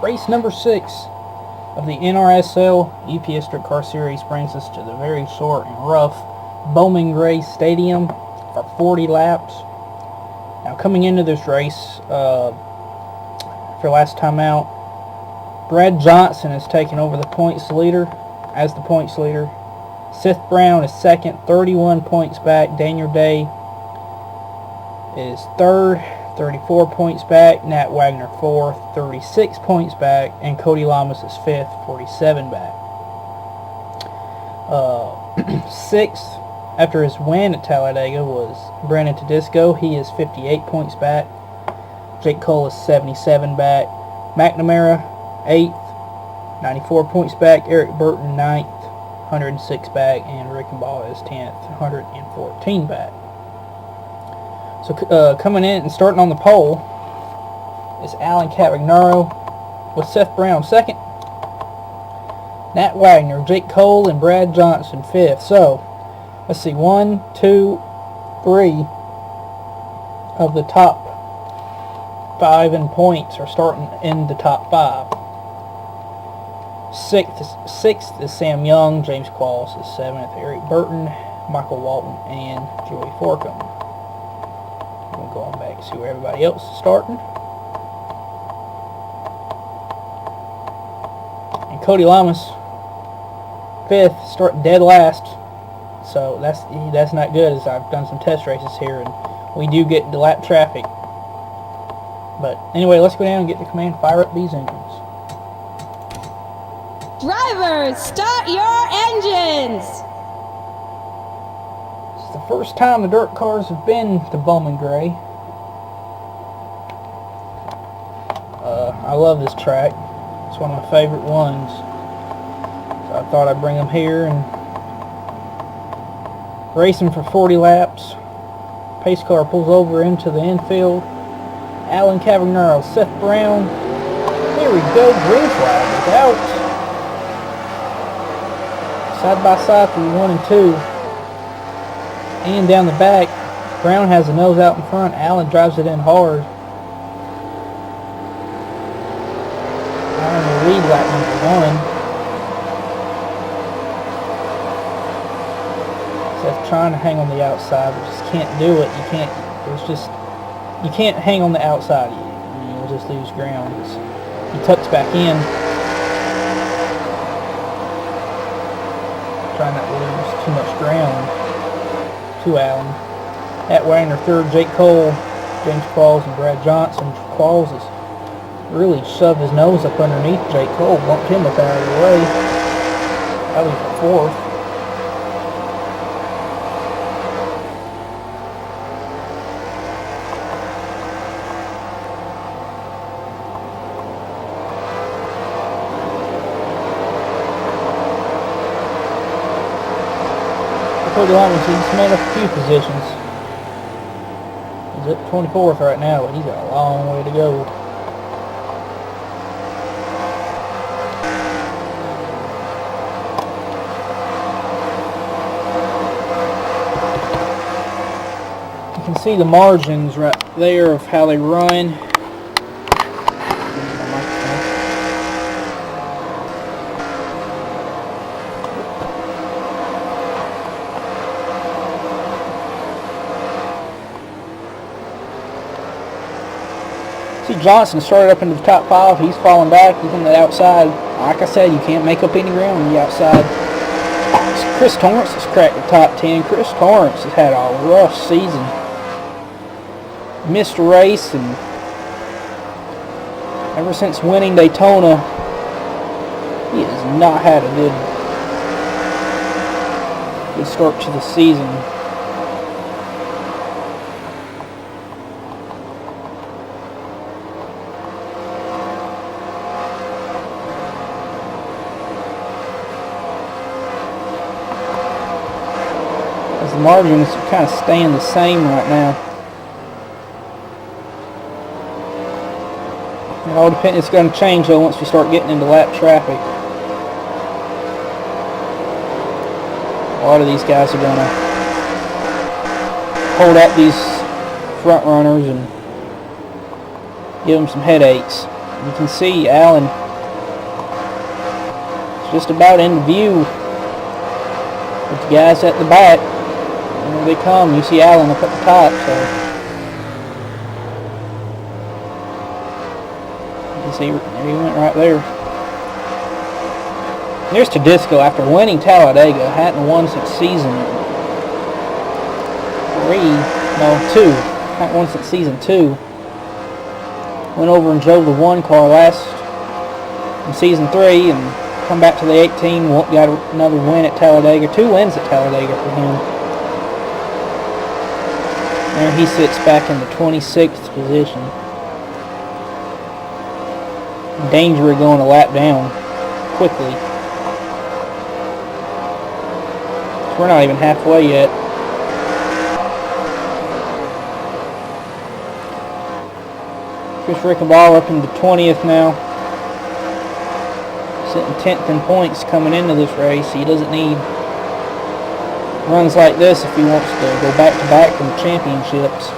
Race number 6 of the NRSL UPS Dirt Car Series brings us to the very short and rough Bowman-Gray Stadium for 40 laps. Now, coming into this race, for last time out, Brad Johnson is taking over the points leader as the points leader. Seth Brown is second, 31 points back. Daniel Day is third, 34 points back. Nat Wagner fourth, 36 points back. And Cody Lamas is fifth, 47 back. Sixth, after his win at Talladega, was Brandon Tedesco. He is 58 points back. Jake Cole is 77 back. McNamara, 8th, 94 points back. Eric Burton, 9th, 106 back. And Rickenbaugh is 10th, 114 back. So coming in and starting on the pole is Alan Cavagnaro with Seth Brown second. Nat Wagner, Jake Cole, and Brad Johnson fifth. So, let's see, 1, 2, 3 of the top 5 in points are starting in the top 5. Sixth is Sam Young. James Qualls is 7th. Eric Burton, Michael Walton, and Joey Forcum. We'll go on back and see where everybody else is starting. And Cody Lamas, 5th, starting dead last. So that's not good, as I've done some test races here and we do get into lap traffic. But anyway, let's go down and get the command, fire up these engines. Drivers, start your engines! It's the first time the dirt cars have been to Bowman-Gray. I love this track. It's one of my favorite ones. So I thought I'd bring them here and race them for 40 laps. Pace car pulls over into the infield. Alan Cavagnaro, Seth Brown. Here we go, green flag is out. Side by side through 1 and 2. And down the back, Brown has the nose out in front. Alan drives it in hard. Alan will lead lap number 1. Seth trying to hang on the outside, but just can't do it. You can't hang on the outside. You'll just lose ground. He tucks back in. Trying not to lose too much ground to Allen. Nat Wagner third, Jake Cole, James Qualls, and Brad Johnson. Qualls has really shoved his nose up underneath Jake Cole, bumped him up out of the way. Probably for fourth. Cody Lamas, he's made up a few positions. He's at 24th right now, but he's got a long way to go. You can see the margins right there of how they run. Johnson started up into the top 5. He's falling back. He's on the outside. Like I said, you can't make up any ground on the outside. Chris Torrance has cracked the top 10. Chris Torrance has had a rough season. Missed a race, and ever since winning Daytona, he has not had a good start to the season. The margins are kind of staying the same right now. It all depends. It's going to change though once we start getting into lap traffic. A lot of these guys are going to hold out these front runners and give them some headaches. You can see Allen is just about in view with the guys at the back. And there they come. You see Allen up at the top. So you can see there he went right there. Here's Tedesco after winning Talladega. Hadn't won since season 2. Hadn't won since season 2. Went over and drove the 1 car last in season 3 and come back to the 18. Got another win at Talladega. 2 wins at Talladega for him. There he sits back in the 26th position. In danger of going a lap down quickly. We're not even halfway yet. Chris Rickenbaugh up in the 20th now. Sitting 10th in points coming into this race. He doesn't need runs like this if he wants to go back-to-back in the championships.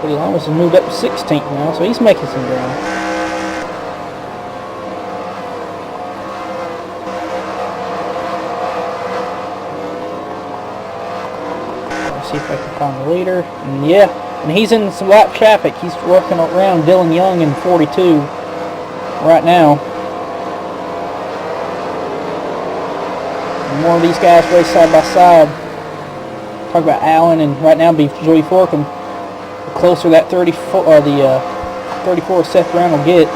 Cody Lamas has moved up to 16th now, so he's making some ground. See if I can find the leader. And yeah, and he's in some lap traffic. He's working around Dylan Young in 42 right now. And more of these guys race side by side. Talk about Allen and right now be Joey Forkham. The closer that 34 or the 34 Seth Brown will get.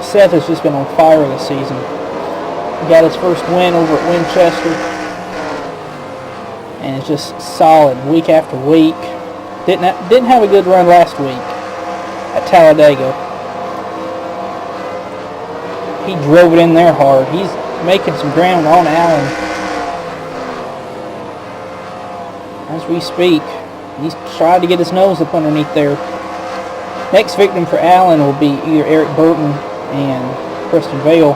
Seth has just been on fire this season. He got his first win over at Winchester. And it's just solid week after week. Didn't have a good run last week at Talladega. He drove it in there hard. He's making some ground on Allen as we speak. He's tried to get his nose up underneath there. Next victim for Allen will be either Eric Burton and Preston Vale.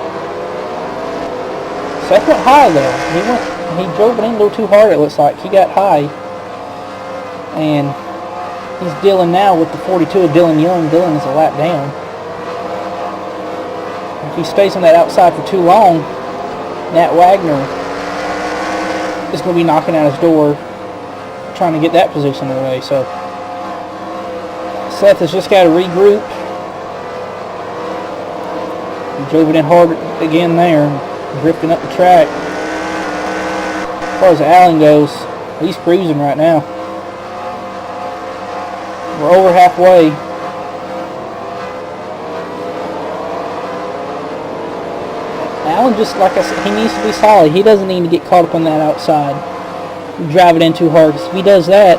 Seth went high though. He drove it in a little too hard, it looks like. He got high. And he's dealing now with the 42 of Dylan Young. Dylan is a lap down. If he stays on that outside for too long, Nat Wagner is going to be knocking at his door trying to get that position away. So Seth has just got to regroup. He drove it in hard again there, drifting up the track. As far as Allen goes, he's cruising right now. We're over halfway. Allen, just like I said, he needs to be solid. He doesn't need to get caught up on that outside. Drive it in too hard. Because if he does that,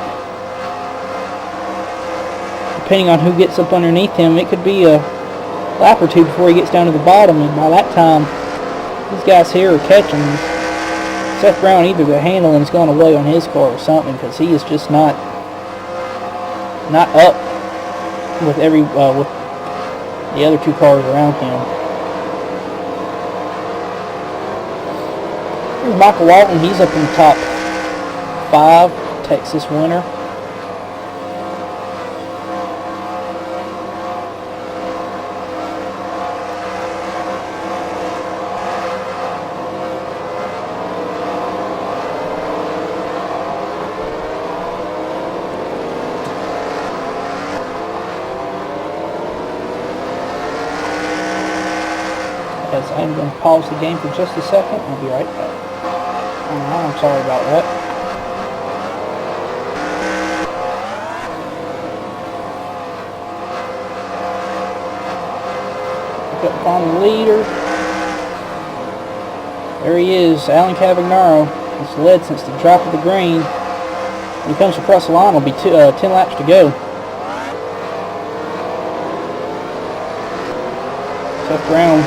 depending on who gets up underneath him, it could be a lap or two before he gets down to the bottom. And by that time, these guys here are catching. Seth Brown, either the handling's gone away on his car or something, because he is just not up with with the other 2 cars around him. Here's Michael Walton. He's up in the top 5, Texas winner. I'm going to pause the game for just a second. I'll be right back. I'm sorry about that. Pick up find the leader. There he is, Alan Cavagnaro. He's led since the drop of the green. When he comes across the line, it'll be 10 laps to go. Seth Brown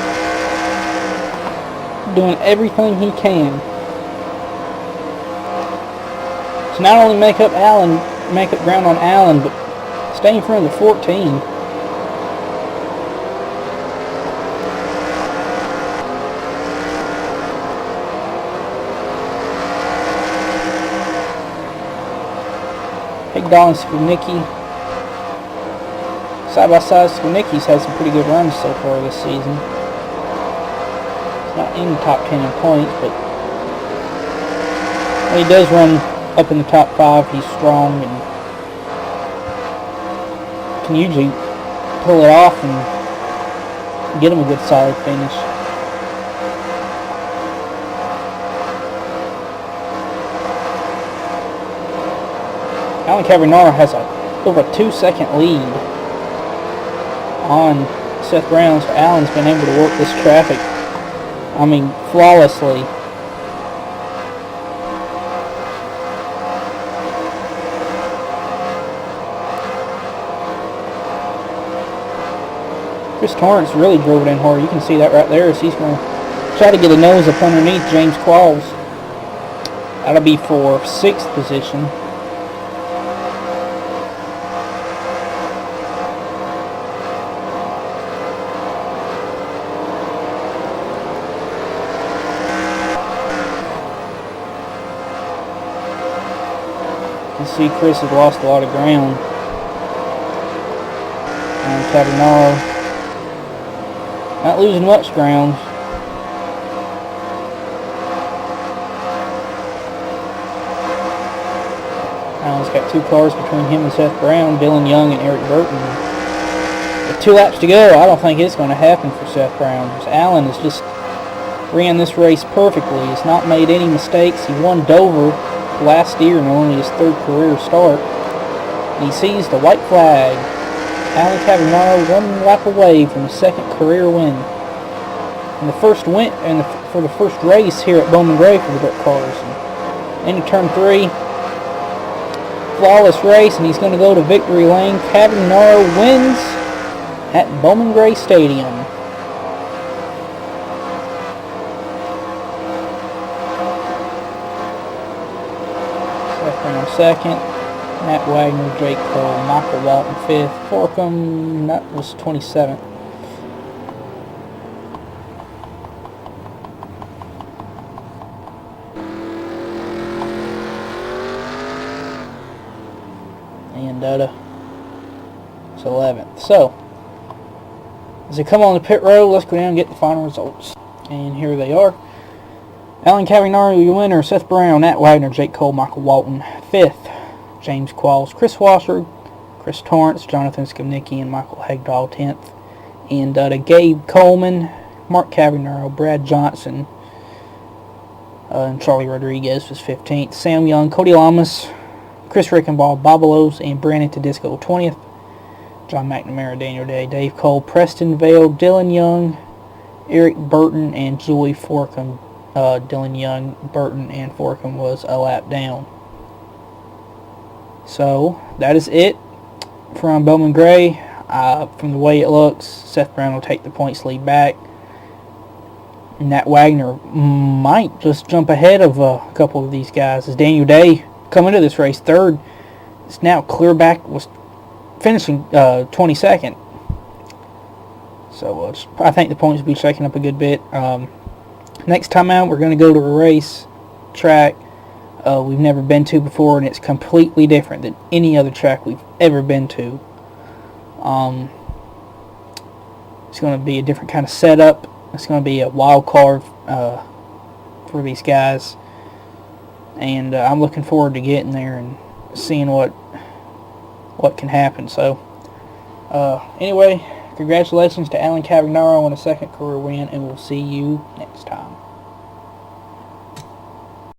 doing everything he can to not only make up ground on Allen, but stay in front of the 14. Higdal and Skownicki. Side by side, Skownicki's had some pretty good runs so far this season. He's not in the top 10 in points, but when he does run up in the top 5, he's strong and can usually pull it off and get him a good solid finish. Alan Cavernaro has over a 2-second lead on Seth Brown, so Alan's been able to work this traffic, I mean, flawlessly. Chris Torrance really drove it in hard. You can see that right there as he's going to try to get a nose up underneath James Qualls. That'll be for 6th position. You can see Chris has lost a lot of ground. And Cavernaro not losing much ground. Alan's got 2 cars between him and Seth Brown, Dylan Young and Eric Burton. With 2 laps to go, I don't think it's going to happen for Seth Brown. Alan has just ran this race perfectly. He's not made any mistakes. He won Dover last year in only his 3rd career start. And he sees the white flag. Alan Cavernaro 1 lap away from his 2nd career win. And the first win for the first race here at Bowman-Gray for the Dirt Cars. And into turn 3. Flawless race, and he's going to go to victory lane. Cavernaro wins at Bowman-Gray Stadium. Seth Brown 2nd. Matt Wagner, Jake Cole, Michael Walton 5th. Forkham, that was 27th. And it's 11th. So, as they come on the pit road, let's go down and get the final results. And here they are. Alan Cavernaro, your winner. Seth Brown, Matt Wagner, Jake Cole, Michael Walton 5th. James Qualls, Chris Wasser, Chris Torrance, Jonathan Skownicki, and Michael Hagdahl 10th. And Gabe Coleman, Mark Cavernaro, Brad Johnson, and Charlie Rodriguez was 15th. Sam Young, Cody Lamas, Chris Rickenbaugh, Bob Lowe's, and Brandon Tedesco 20th. John McNamara, Daniel Day, Dave Cole, Preston Vale, Dylan Young, Eric Burton, and Julie Forkham. Dylan Young, Burton, and Forkham was a lap down. So, that is it from Bowman-Gray. From the way it looks, Seth Brown will take the points lead back. And Nat Wagner might just jump ahead of a couple of these guys. As Daniel Day, coming to this race 3rd, is now clear back, was finishing 22nd. So, I think the points will be shaking up a good bit. Next time out, we're going to go to a race track we've never been to before, and it's completely different than any other track we've ever been to. It's going to be a different kind of setup. It's going to be a wild card for these guys, and I'm looking forward to getting there and seeing what can happen. So, anyway, congratulations to Alan Cavernaro on a 2nd career win, and we'll see you next time.